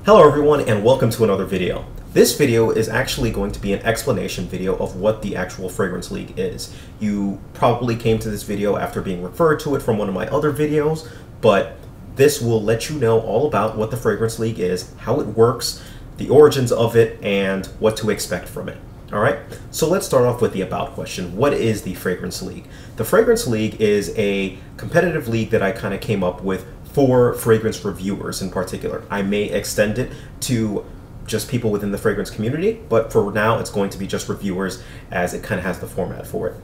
Hello everyone and welcome to another video. This video is actually going to be an explanation video of what the actual Fragrance League is. You probably came to this video after being referred to it from one of my other videos, but this will let you know all about what the Fragrance League is, how it works, the origins of it, and what to expect from it. Alright, so let's start off with the about question. What is the Fragrance League? The Fragrance League is a competitive league that I kind of came up with for fragrance reviewers in particular. I may extend it to just people within the fragrance community, but for now it's going to be just reviewers as it kind of has the format for it.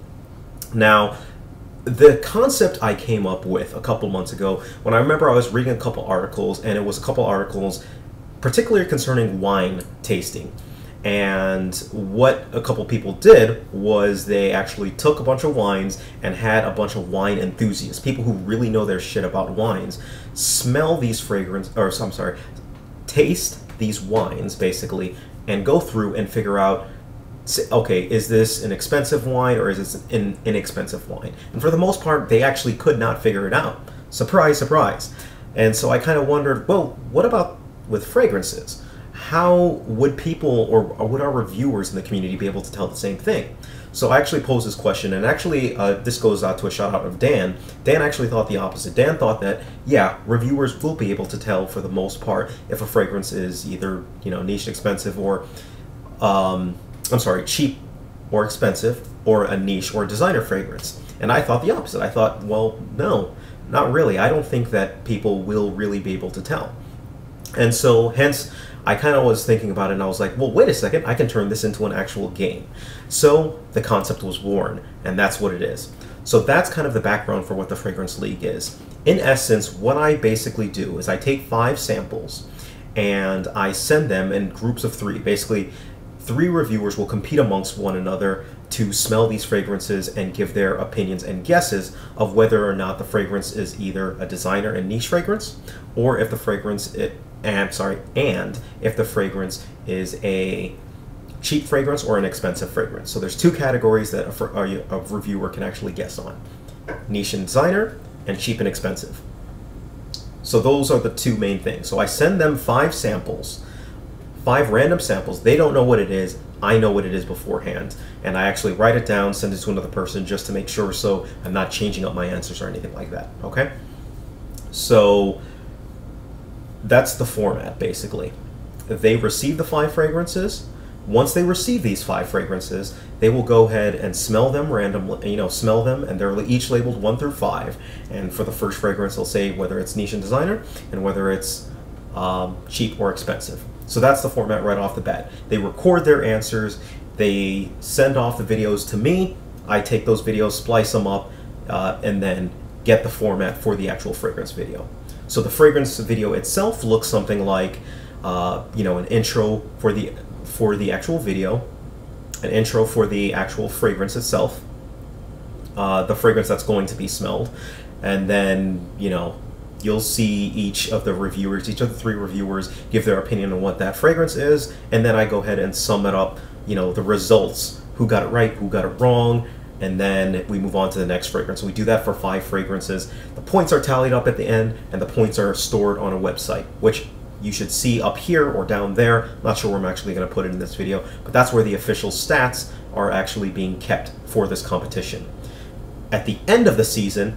Now, the concept I came up with a couple months ago when I remember I was reading a couple articles, and it was a couple articles particularly concerning wine tasting. And what a couple people did was they actually took a bunch of wines and had a bunch of wine enthusiasts, people who really know their shit about wines, smell these taste these wines basically, and go through and figure out, okay, is this an expensive wine or is this an inexpensive wine? And for the most part, they actually could not figure it out. Surprise, surprise. And so I kind of wondered, well, what about with fragrances? How would people or would our reviewers in the community be able to tell the same thing? So I actually posed this question, and actually this goes out to a shout out of Dan. Dan actually thought the opposite. Dan thought that, yeah, reviewers will be able to tell for the most part if a fragrance is either, you know, niche expensive or, cheap or expensive, or a niche or designer fragrance. And I thought the opposite. I thought, well, no, not really. I don't think that people will really be able to tell. And so, hence, I kind of was thinking about it, and I was like, well, wait a second, I can turn this into an actual game. So the concept was born, and that's what it is. So that's kind of the background for what the Fragrance League is. In essence, what I basically do is I take 5 samples, and I send them in groups of 3. Basically, 3 reviewers will compete amongst one another to smell these fragrances and give their opinions and guesses of whether or not the fragrance is either a designer and niche fragrance, or if the fragrance and if the fragrance is a cheap fragrance or an expensive fragrance. So there's 2 categories that a reviewer can actually guess on: niche and designer, and cheap and expensive. So those are the 2 main things. So I send them 5 samples, 5 random samples. They don't know what it is. I know what it is beforehand, and I actually write it down, send it to another person just to make sure, so I'm not changing up my answers or anything like that. Okay, so that's the format basically. They receive the 5 fragrances. Once they receive these 5 fragrances, they will go ahead and smell them randomly, and they're each labeled 1 through 5. And for the first fragrance, they'll say whether it's niche and designer and whether it's cheap or expensive. So that's the format right off the bat. They record their answers, they send off the videos to me, I take those videos, splice them up, and then get the format for the actual fragrance video. So the fragrance video itself looks something like, an intro for the actual video, an intro for the actual fragrance itself, the fragrance that's going to be smelled, and then, you'll see each of the 3 reviewers give their opinion on what that fragrance is, and then I go ahead and sum it up, the results, who got it right, who got it wrong, and then we move on to the next fragrance. So we do that for 5 fragrances. The points are tallied up at the end, and the points are stored on a website, which you should see up here or down there. Not sure where I'm actually going to put it in this video, but that's where the official stats are actually being kept for this competition. At the end of the season,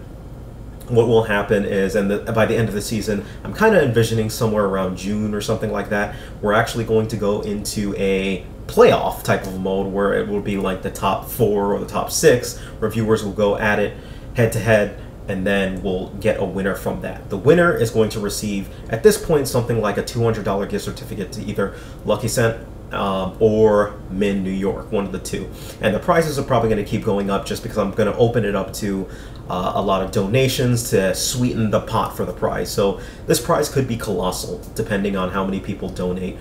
what will happen is, by the end of the season, I'm kind of envisioning somewhere around June or something like that, we're actually going to go into a playoff type of mode where it will be like the top 4 or the top 6 reviewers will go at it head to head, and then we'll get a winner from that. The winner is going to receive, at this point, something like a $200 gift certificate to either Lucky Scent or Min New York, one of the 2. And the prizes are probably going to keep going up just because I'm going to open it up to a lot of donations to sweeten the pot for the prize. So this prize could be colossal depending on how many people donate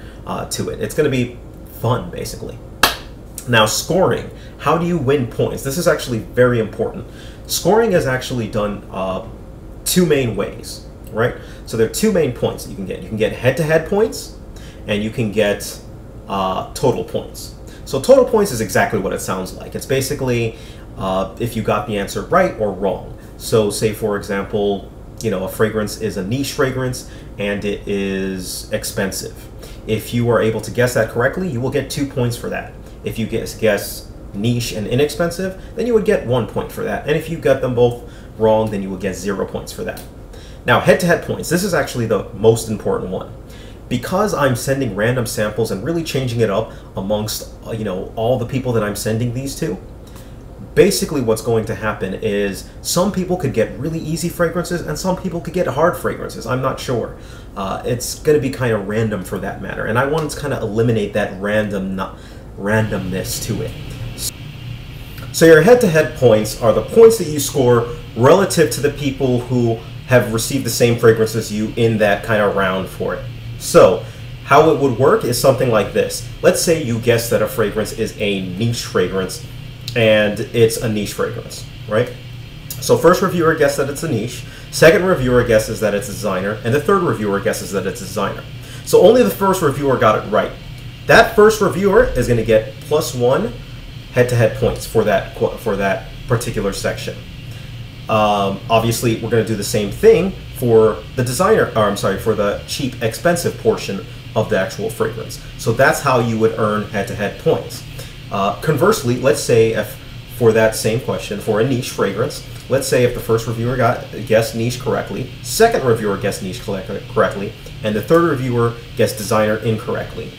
to it. It's going to be fun, basically. Now, scoring. How do you win points? This is actually very important. Scoring is actually done 2 main ways, right? So there are 2 main points that you can get. You can get head-to-head points, and you can get total points. So total points is exactly what it sounds like. It's basically if you got the answer right or wrong. So say, for example, a fragrance is a niche fragrance and it is expensive. If you are able to guess that correctly, you will get 2 points for that. If you guess niche and inexpensive, then you would get 1 point for that. And if you got them both wrong, then you would get 0 points for that. Now, head-to-head points. This is actually the most important one. Because I'm sending random samples and really changing it up amongst, all the people that I'm sending these to, basically what's going to happen is some people could get really easy fragrances and some people could get hard fragrances. I'm not sure. It's going to be kind of random for that matter. And I wanted to kind of eliminate that randomness to it. So your head-to-head points are the points that you score relative to the people who have received the same fragrance as you in that kind of round for it. So how it would work is something like this. Let's say you guess that a fragrance is a niche fragrance and it's a niche fragrance, right? So first reviewer guesses that it's a niche, second reviewer guesses that it's a designer, and the third reviewer guesses that it's a designer. So only the first reviewer got it right. That first reviewer is going to get +1 head-to-head points for that particular section. Obviously, we're going to do the same thing for the designer, for the cheap, expensive portion of the actual fragrance. So that's how you would earn head-to-head points. Conversely, let's say if for that same question, for a niche fragrance, let's say if the first reviewer guessed niche correctly, second reviewer guessed niche correctly, and the third reviewer guessed designer incorrectly,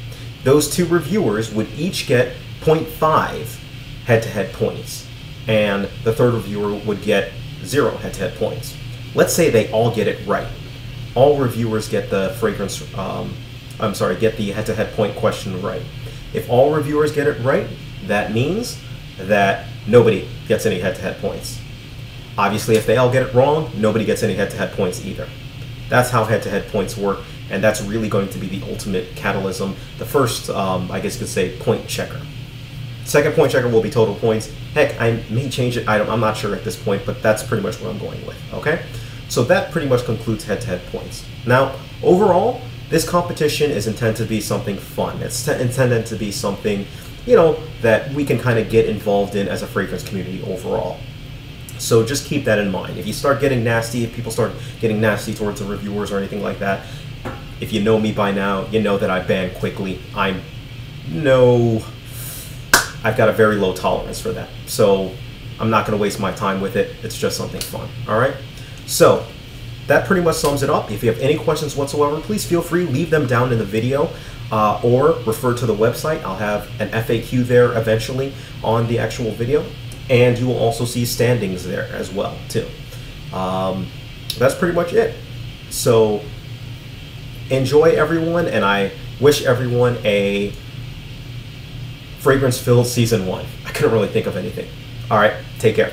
those two reviewers would each get 0.5 head-to-head points, and the third reviewer would get 0 head-to-head points. Let's say they all get it right. All reviewers get the fragrance, get the head-to-head point question right. If all reviewers get it right, that means that nobody gets any head-to-head points. Obviously, if they all get it wrong, nobody gets any head-to-head points either. That's how head-to-head points work, and that's really going to be the ultimate catalysm. The first, I guess you could say, point checker. Second point checker will be total points. Heck, I may change it. I'm not sure at this point, but that's pretty much what I'm going with, okay? So that pretty much concludes head-to-head points. Now, overall, this competition is intended to be something fun. It's intended to be something, that we can kind of get involved in as a fragrance community overall. So just keep that in mind. If you start getting nasty, if people start getting nasty towards the reviewers or anything like that, if you know me by now, you know that I ban quickly. I've got a very low tolerance for that. So I'm not going to waste my time with it. It's just something fun. All right? So that pretty much sums it up. If you have any questions whatsoever, please feel free, leave them down in the video or refer to the website. I'll have an FAQ there eventually on the actual video. And you will also see standings there as well, too. That's pretty much it. So enjoy, everyone, and I wish everyone a fragrance-filled season 1. I couldn't really think of anything. All right, take care.